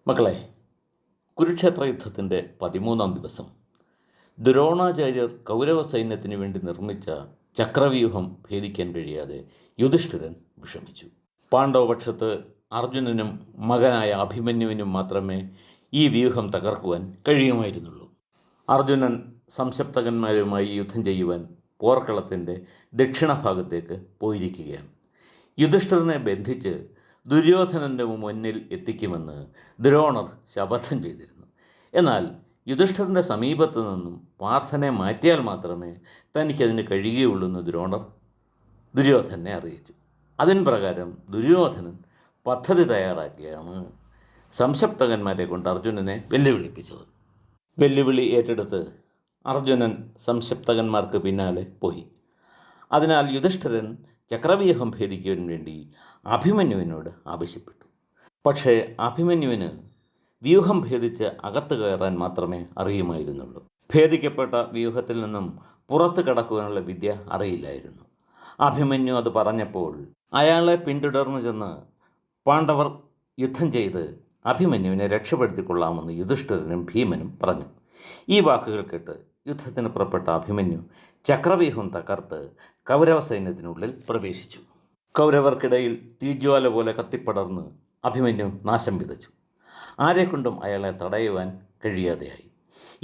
മക്കളെ, കുരുക്ഷേത്ര യുദ്ധത്തിൻ്റെ 13-ാം ദിവസം ദ്രോണാചാര്യർ കൗരവ സൈന്യത്തിന് വേണ്ടി നിർമ്മിച്ച ചക്രവ്യൂഹം ഭേദിക്കാൻ കഴിയാതെ യുധിഷ്ഠിരൻ വിഷമിച്ചു. പാണ്ഡവപക്ഷത്ത് അർജുനനും മകനായ അഭിമന്യുവിനും മാത്രമേ ഈ വ്യൂഹം തകർക്കുവാൻ കഴിയുമായിരുന്നുള്ളൂ. അർജുനൻ സംശപ്തകന്മാരുമായി യുദ്ധം ചെയ്യുവാൻ പോർക്കളത്തിൻ്റെ ദക്ഷിണഭാഗത്തേക്ക് പോയിരിക്കുകയാണ്. യുധിഷ്ഠിരനെ ബന്ധിച്ച് ദുര്യോധനൻ്റെ മുന്നിൽ എത്തിക്കുമെന്ന് ദ്രോണർ ശപഥം ചെയ്തിരുന്നു. എന്നാൽ യുധിഷ്ഠിരൻ്റെ സമീപത്തു നിന്നും പാർത്ഥനെ മാറ്റിയാൽ മാത്രമേ തനിക്കതിന് കഴിയുകയുള്ളൂ എന്ന് ദ്രോണർ ദുര്യോധനെ അറിയിച്ചു. അതിൻ പ്രകാരം ദുര്യോധനൻ പദ്ധതി തയ്യാറാക്കിയാണ് സംശപ്തകന്മാരെ കൊണ്ട് അർജുനനെ വെല്ലുവിളിപ്പിച്ചത്. വെല്ലുവിളി ഏറ്റെടുത്ത് അർജുനൻ സംശപ്തകന്മാർക്ക് പിന്നാലെ പോയി. അതിനാൽ യുധിഷ്ഠിരൻ ചക്രവ്യൂഹം ഭേദിക്കുവാൻ വേണ്ടി അഭിമന്യുവിനോട് ആവശ്യപ്പെട്ടു. പക്ഷേ അഭിമന്യുവിന് വ്യൂഹം ഭേദിച്ച് അകത്ത് കയറാൻ മാത്രമേ അറിയുമായിരുന്നുള്ളൂ. ഭേദിക്കപ്പെട്ട വ്യൂഹത്തിൽ നിന്നും പുറത്ത് കടക്കുവാനുള്ള വിദ്യ അറിയില്ലായിരുന്നു. അഭിമന്യു അത് പറഞ്ഞപ്പോൾ അയാളെ പിന്തുടർന്നു ചെന്ന് പാണ്ഡവർ യുദ്ധം ചെയ്ത് അഭിമന്യുവിനെ രക്ഷപ്പെടുത്തിക്കൊള്ളാമെന്ന് യുധിഷ്ഠിരനും ഭീമനും പറഞ്ഞു. ഈ വാക്കുകൾ കേട്ട് യുദ്ധത്തിന് പുറപ്പെട്ട അഭിമന്യു ചക്രവ്യൂഹം തകർത്ത് കൗരവ സൈന്യത്തിനുള്ളിൽ പ്രവേശിച്ചു. കൗരവർക്കിടയിൽ തീജ്വാല പോലെ കത്തിപ്പടർന്ന് അഭിമന്യു നാശം വിതച്ചു. ആരെക്കൊണ്ടും അയാളെ തടയുവാൻ കഴിയാതെയായി.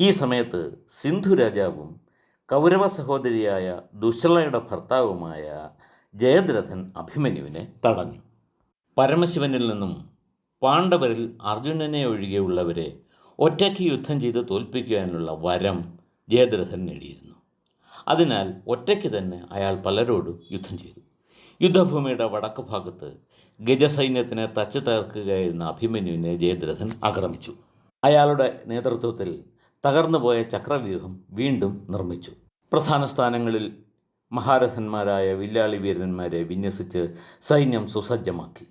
ഈ സമയത്ത് സിന്ധു രാജാവും കൗരവ സഹോദരിയായ ദുശ്ശളയുടെ ഭർത്താവുമായ ജയദ്രഥൻ അഭിമന്യുവിനെ തടഞ്ഞു. പരമശിവനിൽ നിന്നും പാണ്ഡവരിൽ അർജുനനെ ഒഴികെയുള്ളവരെ ഒറ്റയ്ക്ക് യുദ്ധം ചെയ്ത് തോൽപ്പിക്കുവാനുള്ള വരം ജയദ്രഥൻ നേടിയിരുന്നു. അതിനാൽ ഒറ്റയ്ക്ക് തന്നെ അയാൾ പലരോടും യുദ്ധം ചെയ്തു. യുദ്ധഭൂമിയുടെ വടക്ക് ഭാഗത്ത് ഗജസൈന്യത്തിനെ തച്ചു തകർക്കുകയായിരുന്ന അഭിമന്യുവിനെ ജയദ്രഥൻ ആക്രമിച്ചു. അയാളുടെ നേതൃത്വത്തിൽ തകർന്നുപോയ ചക്രവ്യൂഹം വീണ്ടും നിർമ്മിച്ചു. പ്രധാന സ്ഥാനങ്ങളിൽ മഹാരഥന്മാരായ വില്ലാളി വീരന്മാരെ വിന്യസിച്ച് സൈന്യം സുസജ്ജമാക്കി.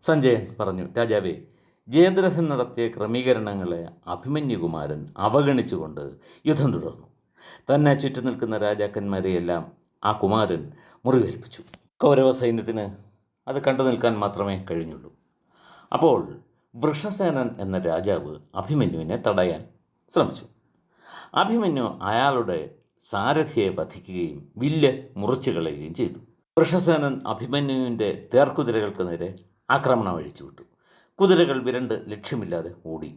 സഞ്ജയൻ പറഞ്ഞു, രാജാവേ, ജയദ്രഥൻ നടത്തിയ ക്രമീകരണങ്ങളെ അഭിമന്യുകുമാരൻ അവഗണിച്ചുകൊണ്ട് യുദ്ധം തുടർന്നു. തന്നെ ചുറ്റി നിൽക്കുന്ന രാജാക്കന്മാരെയെല്ലാം ആ കുമാരൻ മുറിവേൽപ്പിച്ചു. കൗരവ സൈന്യത്തിന് അത് കണ്ടു നിൽക്കാൻ മാത്രമേ കഴിഞ്ഞുള്ളൂ. അപ്പോൾ വൃഷസേനൻ എന്ന രാജാവ് അഭിമന്യുവിനെ തടയാൻ ശ്രമിച്ചു. അഭിമന്യു അയാളുടെ സാരഥിയെ വധിക്കുകയും വില്ല് മുറിച്ചു കളയുകയും ചെയ്തു. വൃഷസേനൻ അഭിമന്യുവിൻ്റെ തേർക്കുതിരകൾക്ക് നേരെ ആക്രമണം അഴിച്ചുവിട്ടു. കുതിരകൾ വിരണ്ട് ലക്ഷ്യമില്ലാതെ ഓടി.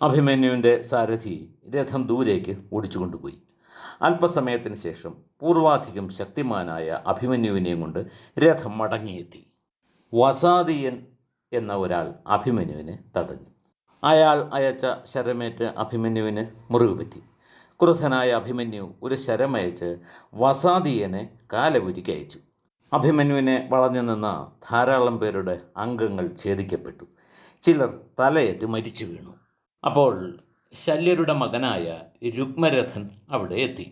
അഭിമന്യുവിൻ്റെ സാരഥി രഥം ദൂരേക്ക് ഓടിച്ചുകൊണ്ടുപോയി. അല്പസമയത്തിന് ശേഷം പൂർവാധികം ശക്തിമാനായ അഭിമന്യുവിനെയും കൊണ്ട് രഥം മടങ്ങിയെത്തി. വസാദിയൻ എന്ന ഒരാൾ അഭിമന്യുവിനെ തടഞ്ഞു. അയാൾ അയച്ച ശരമേറ്റ് അഭിമന്യുവിന് മുറിവ് പറ്റി. ക്രുദ്ധനായ അഭിമന്യു ഒരു ശരമയച്ച് വസാദിയനെ കാലപുരിക്ക് അയച്ചു. അഭിമന്യുവിനെ വളഞ്ഞു നിന്ന ധാരാളം പേരുടെ അംഗങ്ങൾ ഛേദിക്കപ്പെട്ടു. ചിലർ തലയേറ്റ് മരിച്ചു വീണു. അപ്പോൾ ശല്യരുടെ മകനായ രുക്മരഥൻ അവിടെ എത്തി.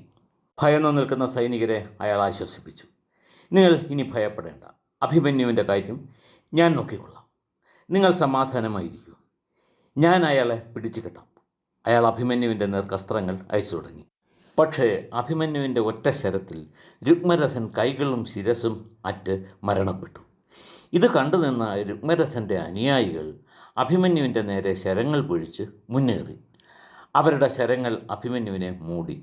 ഭയന്നു നിൽക്കുന്ന സൈനികരെ അയാൾ ആശ്വസിപ്പിച്ചു. നിങ്ങൾ ഇനി ഭയപ്പെടേണ്ട, അഭിമന്യുവിൻ്റെ കാര്യം ഞാൻ നോക്കിക്കൊള്ളാം. നിങ്ങൾ സമാധാനമായിരിക്കൂ, ഞാൻ അയാളെ പിടിച്ചു കെട്ടാം. അയാൾ അഭിമന്യുവിൻ്റെ നേർക്കസ്ത്രങ്ങൾ അയച്ചു തുടങ്ങി. പക്ഷേ അഭിമന്യുവിൻ്റെ ഒറ്റ ശരത്തിൽ രുക്മരഥൻ കൈകളും ശിരസും അറ്റ് മരണപ്പെട്ടു. ഇത് കണ്ടുനിന്ന രുക്മരഥൻ്റെ അനുയായികൾ അഭിമന്യുവിൻ്റെ നേരെ ശരങ്ങൾ പൊഴിച്ച് മുന്നേറി. അവരുടെ ശരങ്ങൾ അഭിമന്യുവിനെ മൂടി.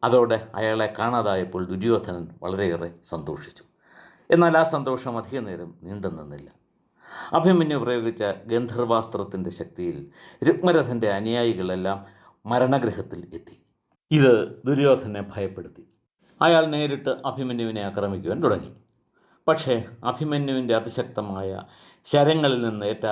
അതോടെ അയാളെ കാണാതായപ്പോൾ ദുര്യോധനൻ വളരെയേറെ സന്തോഷിച്ചു. എന്നാൽ ആ സന്തോഷം അധിക നേരം നീണ്ടു നിന്നില്ല. അഭിമന്യു പ്രയോഗിച്ച ഗന്ധർവാസ്ത്രത്തിൻ്റെ ശക്തിയിൽ രുക്മരഥൻ്റെ അനുയായികളെല്ലാം മരണഗൃഹത്തിൽ എത്തി. ഇത് ദുര്യോധനെ ഭയപ്പെടുത്തി. അയാൾ നേരിട്ട് അഭിമന്യുവിനെ ആക്രമിക്കുവാൻ തുടങ്ങി. പക്ഷേ അഭിമന്യുവിൻ്റെ അതിശക്തമായ ശരങ്ങളിൽ നിന്നേറ്റ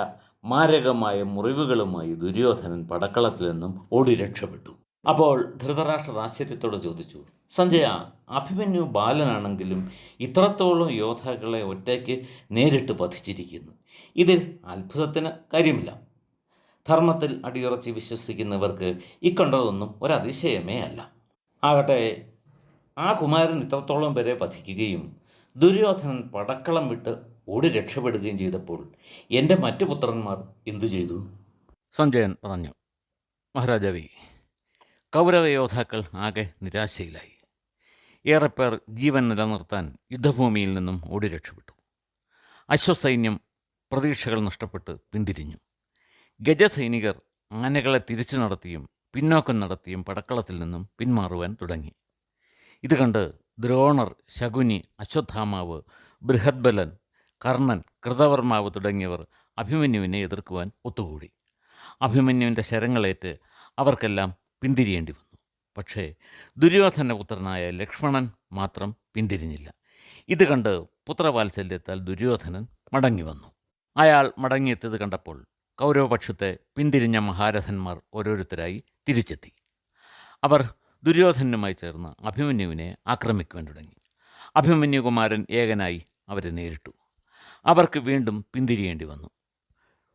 മാരകമായ മുറിവുകളുമായി ദുര്യോധനൻ പടക്കളത്തിൽ നിന്നും ഓടി രക്ഷപ്പെട്ടു. അപ്പോൾ ധൃതരാഷ്ട്രർ ആശ്ചര്യത്തോടെ ചോദിച്ചു, സഞ്ജയ, അഭിമന്യു ബാലനാണെങ്കിലും ഇത്രത്തോളം യോദ്ധാക്കളെ ഒറ്റയ്ക്ക് നേരിട്ട് വധിച്ചിരിക്കുന്നു. ഇതിൽ അത്ഭുതത്തിന് കാര്യമില്ല. ധർമ്മത്തിൽ അടിയുറച്ച് വിശ്വസിക്കുന്നവർക്ക് ഇക്കണ്ടതൊന്നും ഒരതിശയമേ അല്ല. ആകട്ടെ, ആ കുമാരൻ ഇത്രത്തോളം പേരെ വധിക്കുകയും ദുര്യോധനൻ പടക്കളം വിട്ട് ഓടി രക്ഷപ്പെടുകയും ചെയ്തപ്പോൾ എൻ്റെ മറ്റു പുത്രന്മാർ എന്തു ചെയ്തു? സഞ്ജയൻ പറഞ്ഞു, മഹാരാജാവേ, കൗരവ യോദ്ധാക്കൾ ആകെ നിരാശയിലായി. ഏറെപ്പേർ ജീവൻ നിലനിർത്താൻ യുദ്ധഭൂമിയിൽ നിന്നും ഓടി രക്ഷപ്പെട്ടു. അശ്വസൈന്യം പ്രതീക്ഷകൾ നഷ്ടപ്പെട്ട് പിന്തിരിഞ്ഞു. ഗജസൈനികർ ആനകളെ തിരിച്ചു നടത്തിയും പിന്നോക്കം നടത്തിയും പടക്കളത്തിൽ നിന്നും പിന്മാറുവാൻ തുടങ്ങി. ഇത് കണ്ട് ദ്രോണർ, ശകുനി, അശ്വത്ഥാമാവ്, ബൃഹദ്ബലൻ, കർണൻ, കൃതവർമാവ് തുടങ്ങിയവർ അഭിമന്യുവിനെ എതിർക്കുവാൻ ഒത്തുകൂടി. അഭിമന്യുവിൻ്റെ ശരങ്ങളേറ്റ് അവർക്കെല്ലാം പിന്തിരിയേണ്ടി വന്നു. പക്ഷേ ദുര്യോധന പുത്രനായ ലക്ഷ്മണൻ മാത്രം പിന്തിരിഞ്ഞില്ല. ഇത് കണ്ട് പുത്രവാത്സല്യത്താൽ ദുര്യോധനൻ മടങ്ങി വന്നു. അയാൾ മടങ്ങിയെത്തിയത് കണ്ടപ്പോൾ കൗരവപക്ഷത്തെ പിന്തിരിഞ്ഞ മഹാരഥന്മാർ ഓരോരുത്തരായി തിരിച്ചെത്തി. അവർ ദുര്യോധനുമായി ചേർന്ന് അഭിമന്യുവിനെ ആക്രമിക്കുവാൻ തുടങ്ങി. അഭിമന്യുകുമാരൻ ഏകനായി അവരെ നേരിട്ടു. അവർക്ക് വീണ്ടും പിന്തിരിയേണ്ടി വന്നു.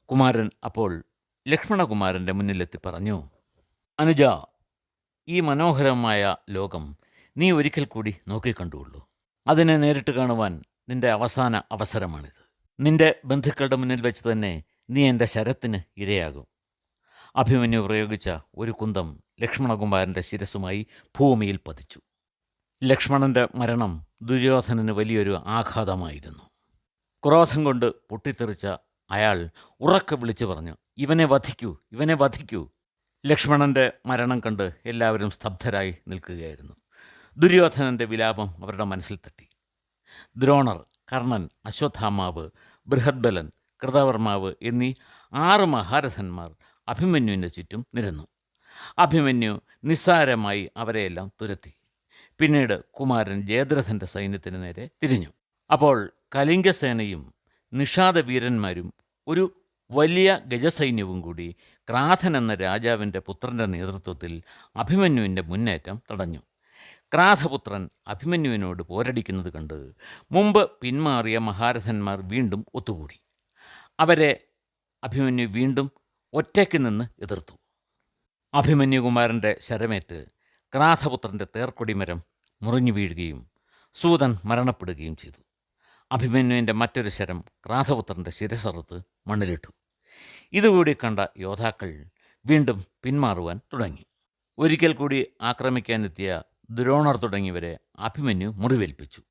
കുമാരൻ അപ്പോൾ ലക്ഷ്മണകുമാരൻ്റെ മുന്നിലെത്തി പറഞ്ഞു, അനുജ, ഈ മനോഹരമായ ലോകം നീ ഒരിക്കൽ കൂടി നോക്കിക്കണ്ടുള്ളൂ. അതിനെ നേരിട്ട് കാണുവാൻ നിന്റെ അവസാന അവസരമാണിത്. നിന്റെ ബന്ധുക്കളുടെ മുന്നിൽ വെച്ച് തന്നെ നീ എൻ്റെ ശരത്തിന് ഇരയാകും. അഭിമന്യു പ്രയോഗിച്ച ഒരു കുന്തം ലക്ഷ്മണകുമാരൻ്റെ ശിരസുമായി ഭൂമിയിൽ പതിച്ചു. ലക്ഷ്മണൻ്റെ മരണം ദുര്യോധനന് വലിയൊരു ആഘാതമായിരുന്നു. ക്രോധം കൊണ്ട് പൊട്ടിത്തെറിച്ച അയാൾ ഉറക്കെ വിളിച്ചു പറഞ്ഞു, ഇവനെ വധിക്കൂ, ഇവനെ വധിക്കൂ. ലക്ഷ്മണൻ്റെ മരണം കണ്ട് എല്ലാവരും സ്തബ്ധരായി നിൽക്കുകയായിരുന്നു. ദുര്യോധനൻ്റെ വിലാപം അവരുടെ മനസ്സിൽ തട്ടി. ദ്രോണർ, കർണൻ, അശ്വത്ഥാമാവ്, ബൃഹദ്ബലൻ, കൃതവർമാവ് എന്നീ 6 മഹാരഥന്മാർ അഭിമന്യുവിൻ്റെ ചുറ്റും നിരന്നു. അഭിമന്യു നിസ്സാരമായി അവരെയെല്ലാം തുരത്തി. പിന്നീട് കുമാരൻ ജയദ്രഥൻ്റെ സൈന്യത്തിന് നേരെ തിരിഞ്ഞു. അപ്പോൾ കലിംഗസേനയും നിഷാദവീരന്മാരും ഒരു വലിയ ഗജസൈന്യവും കൂടി ക്രാഥൻ എന്ന രാജാവിൻ്റെ പുത്രൻ്റെ നേതൃത്വത്തിൽ അഭിമന്യുവിൻ്റെ മുന്നേറ്റം തടഞ്ഞു. ക്രാഥപുത്രൻ അഭിമന്യുവിനോട് പോരടിക്കുന്നത് കണ്ട് മുമ്പ് പിന്മാറിയ മഹാരഥന്മാർ വീണ്ടും ഒത്തുകൂടി. അവരെ അഭിമന്യു വീണ്ടും ഒറ്റയ്ക്ക് നിന്ന് എതിർത്തു. അഭിമന്യുകുമാരൻ്റെ ശരമേറ്റ് ക്രാഥപുത്രൻ്റെ തേർക്കൊടിമരം മുറിഞ്ഞു വീഴുകയും സൂതൻ മരണപ്പെടുകയും ചെയ്തു. അഭിമന്യുവിൻ്റെ മറ്റൊരു ശരം ക്രാഥപുത്രൻ്റെ ശിരസറുത്ത് മണ്ണിലിട്ടു. ഇതുകൂടി കണ്ട യോദ്ധാക്കൾ വീണ്ടും പിന്മാറുവാൻ തുടങ്ങി. ഒരിക്കൽ കൂടി ആക്രമിക്കാനെത്തിയ ദ്രോണർ തുടങ്ങിയവരെ അഭിമന്യു മുറിവേൽപ്പിച്ചു.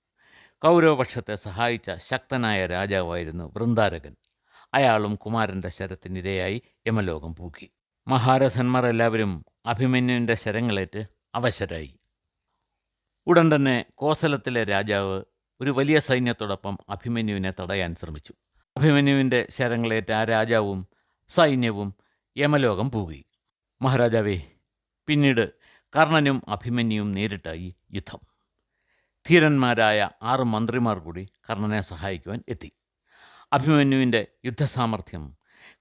കൗരവപക്ഷത്തെ സഹായിച്ച ശക്തനായ രാജാവായിരുന്നു വൃന്ദാരകൻ. അയാളും കുമാരൻ്റെ ശരത്തിനിരയായി യമലോകം പൂക്കി. മഹാരഥന്മാർ എല്ലാവരും അഭിമന്യുവിൻ്റെ ശരങ്ങളേറ്റ് അവശരായി. ഉടൻ തന്നെ കോസലത്തിലെ രാജാവ് ഒരു വലിയ സൈന്യത്തോടൊപ്പം അഭിമന്യുവിനെ തടയാൻ ശ്രമിച്ചു. അഭിമന്യുവിൻ്റെ ശരങ്ങളേറ്റ ആ രാജാവും സൈന്യവും യമലോകം പൂകി. മഹാരാജാവേ, പിന്നീട് കർണനും അഭിമന്യുവും നേരിട്ടായി യുദ്ധം. ധീരന്മാരായ 6 മന്ത്രിമാർ കൂടി കർണനെ സഹായിക്കുവാൻ എത്തി. അഭിമന്യുവിൻ്റെ യുദ്ധസാമർഥ്യം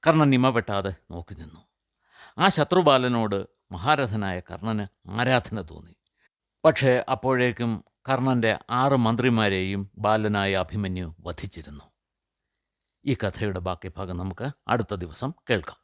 കർണൻ ഇമവെട്ടാതെ നോക്കി നിന്നു. ആ ശത്രുബാലനോട് മഹാരഥനായ കർണന് ആരാധന തോന്നി. പക്ഷേ അപ്പോഴേക്കും കർണൻ്റെ 6 മന്ത്രിമാരെയും ബാലനായ അഭിമന്യു വധിച്ചിരുന്നു. ഈ കഥയുടെ ബാക്കി ഭാഗം നമുക്ക് അടുത്ത ദിവസം കേൾക്കാം.